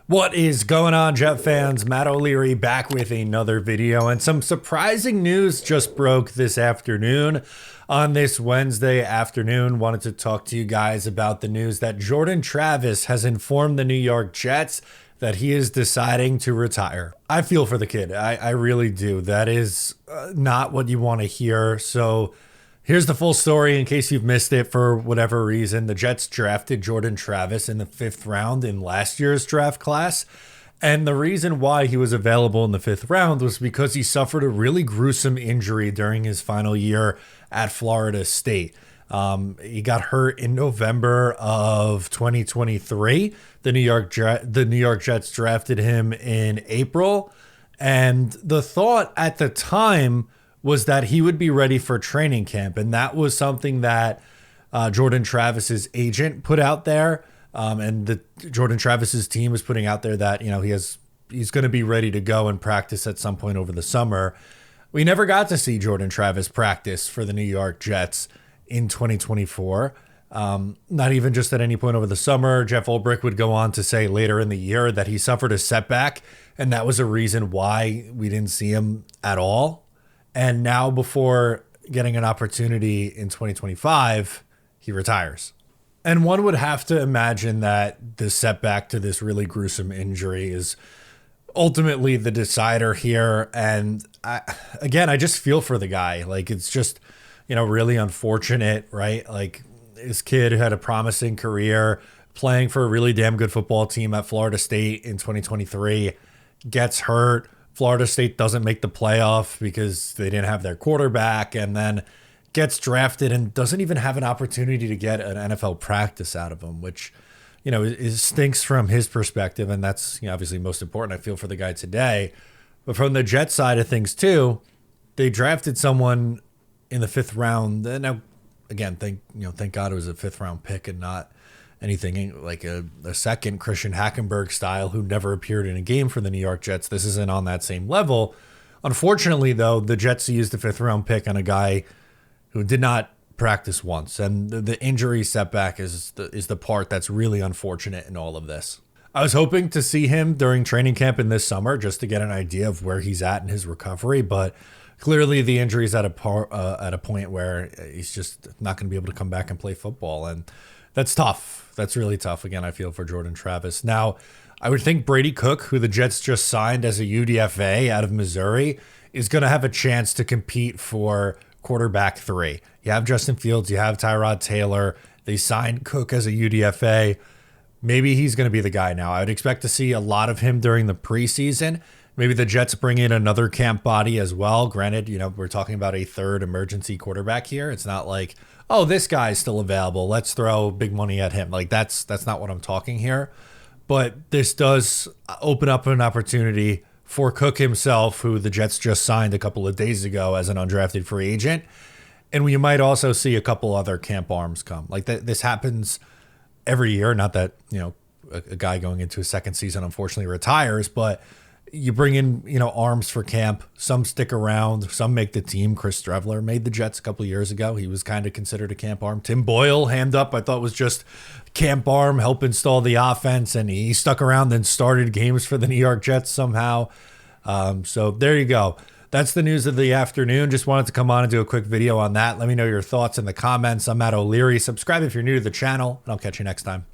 What is going on, Jet fans? Matt O'Leary back with another video, and some surprising news just broke this afternoon. On this Wednesday afternoon, wanted to talk to you guys about the news that Jordan Travis has informed the New York Jets that he is deciding to retire. I feel for the kid. I really do. That is not what you want to hear. So here's the full story in case you've missed it for whatever reason. The Jets drafted Jordan Travis in the 5th round in last year's draft class. And the reason why he was available in the 5th round was because he suffered a really gruesome injury during his final year at Florida State. He got hurt in November of 2023. The New York Jets drafted him in April. And the thought at the time was that he would be ready for training camp. And that was something that Jordan Travis's agent put out there. And Jordan Travis's team was putting out there that, he's going to be ready to go and practice at some point over the summer. We never got to see Jordan Travis practice for the New York Jets in 2024. Not even just at any point over the summer. Jeff Ulbrich would go on to say later in the year that he suffered a setback, and that was a reason why we didn't see him at all. And now, before getting an opportunity in 2025, he retires. And one would have to imagine that the setback to this really gruesome injury is ultimately the decider here. And I just feel for the guy. Like, it's just, really unfortunate, right? Like, this kid had a promising career playing for a really damn good football team at Florida State in 2023, gets hurt. Florida State doesn't make the playoff because they didn't have their quarterback, and then gets drafted and doesn't even have an opportunity to get an NFL practice out of him, which, stinks from his perspective. And that's obviously most important. I feel for the guy today. But from the Jets side of things too, they drafted someone in the 5th round. And now, again, thank God it was a 5th round pick and not anything like a second Christian Hackenberg style who never appeared in a game for the New York Jets. This isn't on that same level. Unfortunately, though, the Jets used the 5th round pick on a guy who did not practice once. And the injury setback is the part that's really unfortunate in all of this. I was hoping to see him during training camp in this summer just to get an idea of where he's at in his recovery, but clearly the injury is at a point where he's just not going to be able to come back and play football. And that's tough. That's really tough. Again, I feel for Jordan Travis. Now, I would think Brady Cook, who the Jets just signed as a UDFA out of Missouri, is going to have a chance to compete for quarterback 3. You have Justin Fields, you have Tyrod Taylor. They signed Cook as a UDFA. Maybe he's going to be the guy now. I would expect to see a lot of him during the preseason. Maybe the Jets bring in another camp body as well. Granted, we're talking about a 3rd emergency quarterback here. It's not like, oh, this guy's still available, let's throw big money at him. Like, that's not what I'm talking here. But this does open up an opportunity for Cook himself, who the Jets just signed a couple of days ago as an undrafted free agent. And we might also see a couple other camp arms come. Like, this happens every year. Not that, a guy going into his 2nd season unfortunately retires, but you bring in, arms for camp. Some stick around. Some make the team. Chris Streveler made the Jets a couple of years ago. He was kind of considered a camp arm. Tim Boyle, hand up, I thought was just camp arm, help install the offense, and he stuck around and started games for the New York Jets somehow. So there you go. That's the news of the afternoon. Just wanted to come on and do a quick video on that. Let me know your thoughts in the comments. I'm Matt O'Leary. Subscribe if you're new to the channel, and I'll catch you next time.